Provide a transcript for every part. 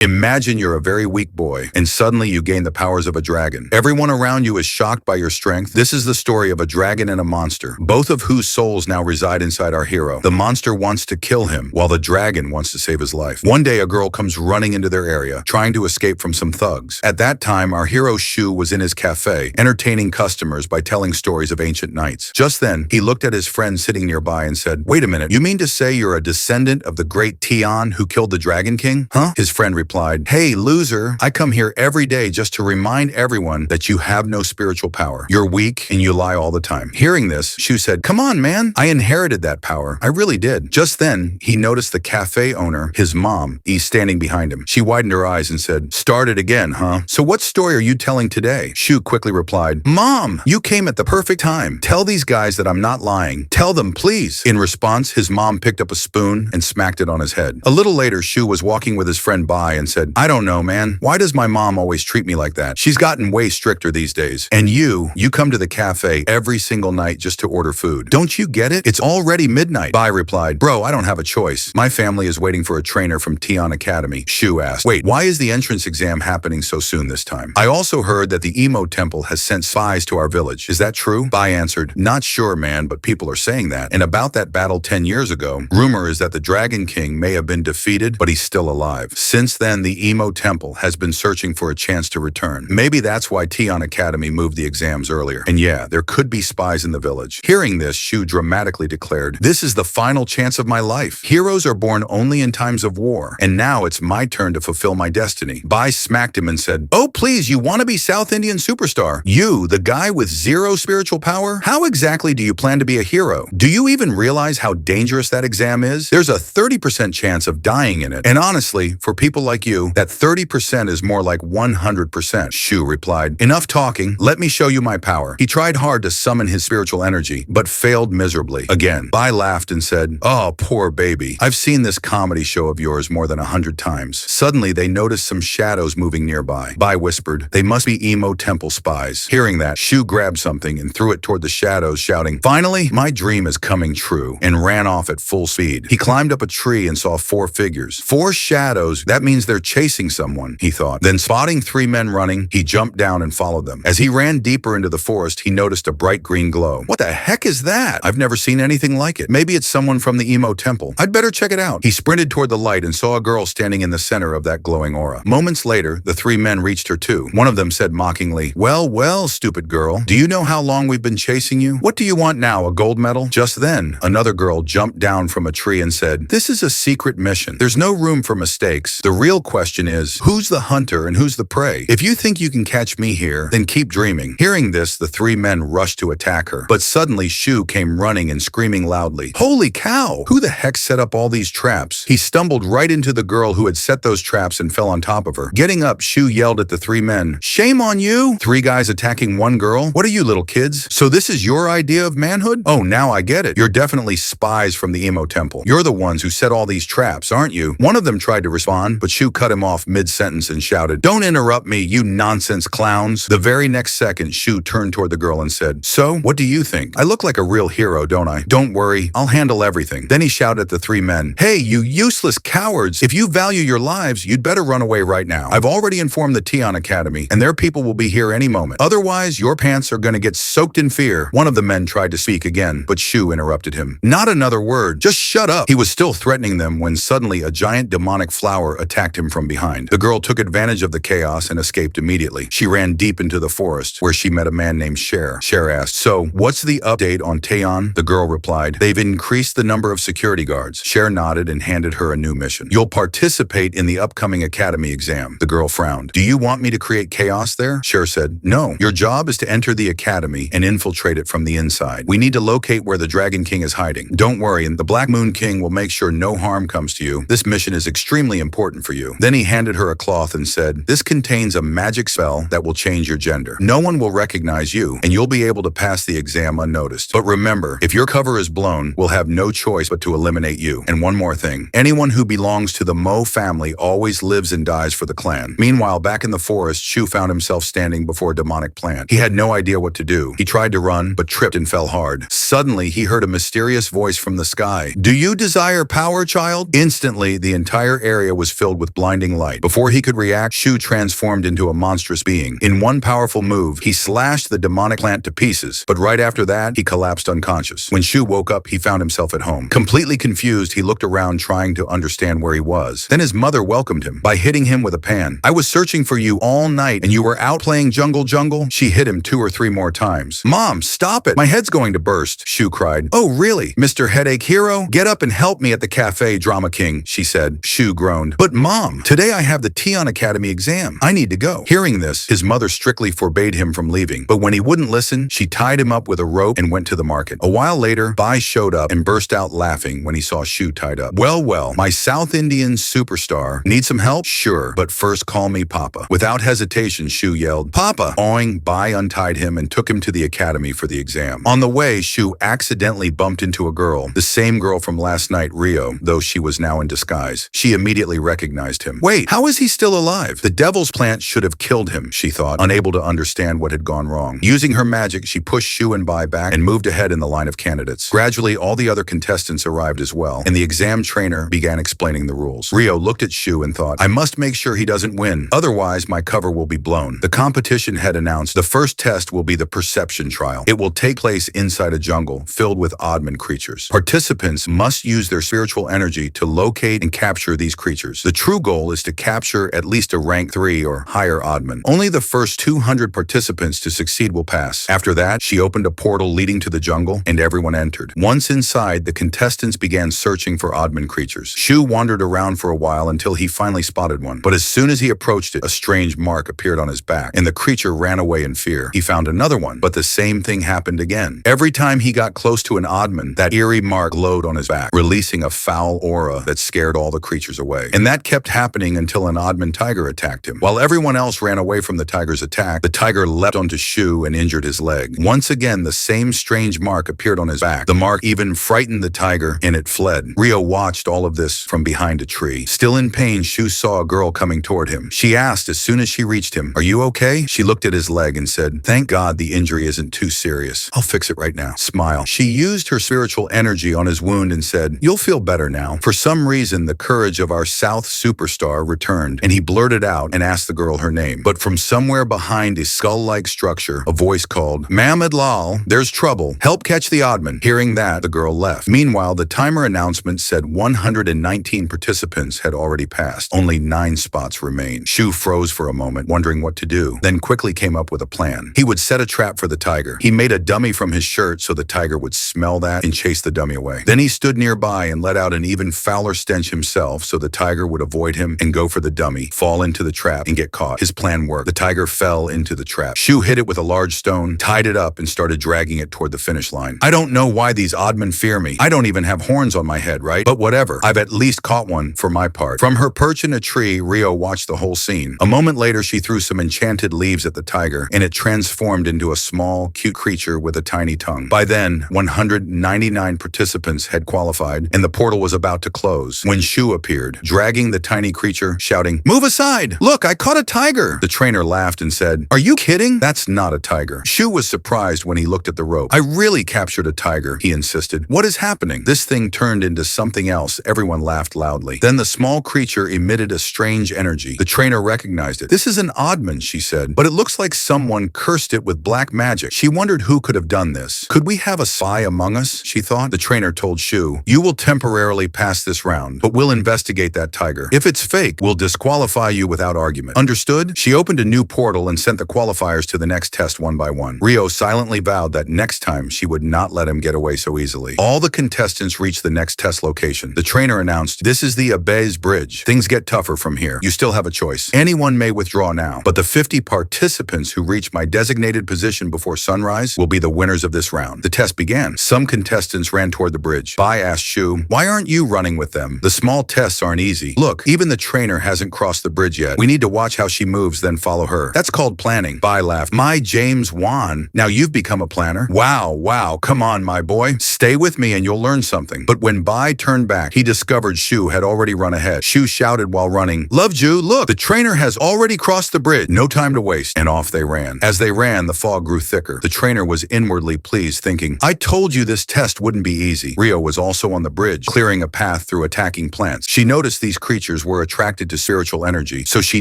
Imagine you're a very weak boy, and suddenly you gain the powers of a dragon. Everyone around you is shocked by your strength. This is the story of a dragon and a monster, both of whose souls now reside inside our hero. The monster wants to kill him, while the dragon wants to save his life. One day, a girl comes running into their area, trying to escape from some thugs. At that time, our hero Shu was in his cafe, entertaining customers by telling stories of ancient knights. Just then, he looked at his friend sitting nearby and said, "Wait a minute, you mean to say you're a descendant of the great Tian who killed the Dragon King?" "Huh?" His friend replied, "Hey, loser, I come here every day just to remind everyone that you have no spiritual power. You're weak and you lie all the time." Hearing this, Shu said, "Come on, man. I inherited that power. I really did." Just then, he noticed the cafe owner, his mom, standing behind him. She widened her eyes and said, "Start it again, huh? So what story are you telling today?" Shu quickly replied, "Mom, you came at the perfect time. Tell these guys that I'm not lying. Tell them, please." In response, his mom picked up a spoon and smacked it on his head. A little later, Shu was walking with his friend Bai and said, "I don't know, man. Why does my mom always treat me like that? She's gotten way stricter these days. And you come to the cafe every single night just to order food. Don't you get it? It's already midnight." Bai replied, "Bro, I don't have a choice. My family is waiting for a trainer from Tian Academy." Shu asked, "Wait, why is the entrance exam happening so soon this time? I also heard that the Emo Temple has sent spies to our village. Is that true?" Bai answered, "Not sure, man, but people are saying that. And about that battle 10 years ago, rumor is that the Dragon King may have been defeated, but he's still alive. Since then, the Emo Temple has been searching for a chance to return. Maybe that's why Tian Academy moved the exams earlier. And yeah, there could be spies in the village." Hearing this, Shu dramatically declared, "This is the final chance of my life. Heroes are born only in times of war, and now it's my turn to fulfill my destiny." Bai smacked him and said, "Oh, please, you want to be South Indian superstar? You, the guy with zero spiritual power? How exactly do you plan to be a hero? Do you even realize how dangerous that exam is? There's a 30% chance of dying in it. And honestly, for people like you, that 30% is more like 100%. Shu replied, "Enough talking. Let me show you my power." He tried hard to summon his spiritual energy, but failed miserably. Again, Bai laughed and said, "Oh, poor baby. I've seen this comedy show of yours more than 100 times." Suddenly, they noticed some shadows moving nearby. Bai whispered, "They must be Emo Temple spies." Hearing that, Shu grabbed something and threw it toward the shadows, shouting, "Finally, my dream is coming true," and ran off at full speed. He climbed up a tree and saw 4 figures. 4 shadows, that means they're chasing someone, he thought. Then spotting 3 men running, he jumped down and followed them. As he ran deeper into the forest, he noticed a bright green glow. "What the heck is that? I've never seen anything like it. Maybe it's someone from the Emo Temple. I'd better check it out." He sprinted toward the light and saw a girl standing in the center of that glowing aura. Moments later, the 3 men reached her too. One of them said mockingly, "Well, well, stupid girl. Do you know how long we've been chasing you? What do you want now, a gold medal?" Just then, another girl jumped down from a tree and said, "This is a secret mission. There's no room for mistakes. The real question is, who's the hunter and who's the prey? If you think you can catch me here, then keep dreaming." Hearing this, the 3 men rushed to attack her. But suddenly, Shu came running and screaming loudly, "Holy cow! Who the heck set up all these traps?" He stumbled right into the girl who had set those traps and fell on top of her. Getting up, Shu yelled at the 3 men, "Shame on you! 3 guys attacking 1 girl? What are you little kids? So this is your idea of manhood? Oh, now I get it. You're definitely spies from the Emo Temple. You're the ones who set all these traps, aren't you?" One of them tried to respond, but Shu cut him off mid-sentence and shouted, "Don't interrupt me, you nonsense clowns." The very next second, Shu turned toward the girl and said, "So, what do you think? I look like a real hero, don't I? Don't worry, I'll handle everything." Then he shouted at the 3 men, "Hey, you useless cowards! If you value your lives, you'd better run away right now. I've already informed the Tian Academy, and their people will be here any moment. Otherwise, your pants are going to get soaked in fear." One of the men tried to speak again, but Shu interrupted him. "Not another word. Just shut up." He was still threatening them when suddenly a giant demonic flower attacked him from behind. The girl took advantage of the chaos and escaped immediately. She ran deep into the forest, where she met a man named Cher. Cher asked, "So, what's the update on Tian?" The girl replied, "They've increased the number of security guards." Cher nodded and handed her a new mission. "You'll participate in the upcoming academy exam." The girl frowned. "Do you want me to create chaos there?" Cher said, "No. Your job is to enter the academy and infiltrate it from the inside. We need to locate where the Dragon King is hiding. Don't worry, and the Black Moon King will make sure no harm comes to you. This mission is extremely important for you." Then he handed her a cloth and said, "This contains a magic spell that will change your gender. No one will recognize you, and you'll be able to pass the exam unnoticed. But remember, if your cover is blown, we'll have no choice but to eliminate you. And one more thing, anyone who belongs to the Mo family always lives and dies for the clan." Meanwhile, back in the forest, Shu found himself standing before a demonic plant. He had no idea what to do. He tried to run, but tripped and fell hard. Suddenly, he heard a mysterious voice from the sky. "Do you desire power, child?" Instantly, the entire area was filled with with blinding light. Before he could react, Shu transformed into a monstrous being. In one powerful move, he slashed the demonic plant to pieces, but right after that, he collapsed unconscious. When Shu woke up, he found himself at home. Completely confused, he looked around trying to understand where he was. Then his mother welcomed him by hitting him with a pan. "I was searching for you all night and you were out playing jungle jungle?" She hit him 2 or 3 more times. "Mom, stop it! My head's going to burst," Shu cried. "Oh, really? Mr. Headache Hero? Get up and help me at the cafe, Drama King," she said. Shu groaned. "But Mom, today I have the Tion Academy exam. I need to go." Hearing this, his mother strictly forbade him from leaving. But when he wouldn't listen, she tied him up with a rope and went to the market. A while later, Bai showed up and burst out laughing when he saw Shu tied up. Well, my South Indian superstar. Need some help? Sure, but first call me Papa." Without hesitation, Shu yelled, "Papa!" Awing, Bai untied him and took him to the academy for the exam. On the way, Shu accidentally bumped into a girl, the same girl from last night, Rio, though she was now in disguise. She immediately recognized him. Wait, how is he still alive? The devil's plant should have killed him, she thought, unable to understand what had gone wrong. Using her magic, she pushed Shu and Bai back and moved ahead in the line of candidates. Gradually, all the other contestants arrived as well, and the exam trainer began explaining the rules. Rio looked at Shu and thought, "I must make sure he doesn't win, otherwise my cover will be blown." The competition had announced the first test will be the perception trial. It will take place inside a jungle filled with oddman creatures. Participants must use their spiritual energy to locate and capture these creatures. The true goal is to capture at least a rank 3 or higher oddman. Only the first 200 participants to succeed will pass. After that, she opened a portal leading to the jungle, and everyone entered. Once inside, the contestants began searching for oddman creatures. Shu wandered around for a while until he finally spotted one. But as soon as he approached it, a strange mark appeared on his back, and the creature ran away in fear. He found another one, but the same thing happened again. Every time he got close to an oddman, that eerie mark glowed on his back, releasing a foul aura that scared all the creatures away. And that kept happening until an oddman tiger attacked him. While everyone else ran away from the tiger's attack, the tiger leapt onto Shu and injured his leg. Once again, the same strange mark appeared on his back. The mark even frightened the tiger, and it fled. Rio watched all of this from behind a tree. Still in pain, Shu saw a girl coming toward him. She asked as soon as she reached him, "Are you okay?" She looked at his leg and said, "Thank God the injury isn't too serious. I'll fix it right now." Smile. She used her spiritual energy on his wound and said, "You'll feel better now." For some reason, the courage of our South superstar returned, and he blurted out and asked the girl her name. But from somewhere behind a skull-like structure, a voice called, "Mohammed Lal, there's trouble. Help catch the oddman." Hearing that, the girl left. Meanwhile, the timer announcement said 119 participants had already passed. Only 9 spots remained. Shu froze for a moment, wondering what to do, then quickly came up with a plan. He would set a trap for the tiger. He made a dummy from his shirt so the tiger would smell that and chase the dummy away. Then he stood nearby and let out an even fouler stench himself so the tiger would avoid him and go for the dummy, fall into the trap, and get caught. His plan worked. The tiger fell into the trap. Shu hit it with a large stone, tied it up, and started dragging it toward the finish line. "I don't know why these oddmen fear me. I don't even have horns on my head, right? But whatever. I've at least caught one for my part." From her perch in a tree, Rio watched the whole scene. A moment later, she threw some enchanted leaves at the tiger, and it transformed into a small, cute creature with a tiny tongue. By then, 199 participants had qualified, and the portal was about to close when Shu appeared, dragging the tiny creature, shouting, "Move aside! Look, I caught a tiger!" The trainer laughed and said, "Are you kidding? That's not a tiger." Shu was surprised when he looked at the rope. "I really captured a tiger," he insisted. "What is happening?" This thing turned into something else. Everyone laughed loudly. Then the small creature emitted a strange energy. The trainer recognized it. "This is an oddman," she said, "but it looks like someone cursed it with black magic." She wondered who could have done this. Could we have a spy among us, she thought. The trainer told Shu, "You will temporarily pass this round, but we'll investigate that tiger. If it's fake, we'll disqualify you without argument. Understood?" She opened a new portal and sent the qualifiers to the next test one by one. Rio silently vowed that next time she would not let him get away so easily. All the contestants reached the next test location. The trainer announced, "This is the Abez Bridge. Things get tougher from here. You still have a choice. Anyone may withdraw now, but the 50 participants who reach my designated position before sunrise will be the winners of this round." The test began. Some contestants ran toward the bridge. Bai asked Shu, "Why aren't you running with them? The small tests aren't easy. Look, even the trainer hasn't crossed the bridge yet. We need to watch how she moves, then follow her. That's called planning." Bai laughed. "My James Wan, now you've become a planner. Wow, come on, my boy. Stay with me and you'll learn something." But when Bai turned back, he discovered Shu had already run ahead. Shu shouted while running, "Love Ju, look, the trainer has already crossed the bridge. No time to waste." And off they ran. As they ran, the fog grew thicker. The trainer was inwardly pleased, thinking, "I told you this test wouldn't be easy." Rio was also on the bridge, clearing a path through attacking plants. She noticed these creatures creatures were attracted to spiritual energy, so she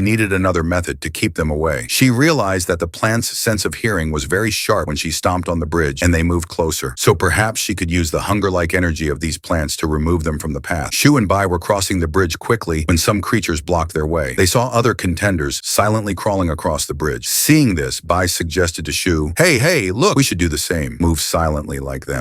needed another method to keep them away. She realized that the plant's sense of hearing was very sharp when she stomped on the bridge and they moved closer. So perhaps she could use the hunger-like energy of these plants to remove them from the path. Shu and Bai were crossing the bridge quickly when some creatures blocked their way. They saw other contenders silently crawling across the bridge. Seeing this, Bai suggested to Shu, "Hey, look, we should do the same. Move silently like them."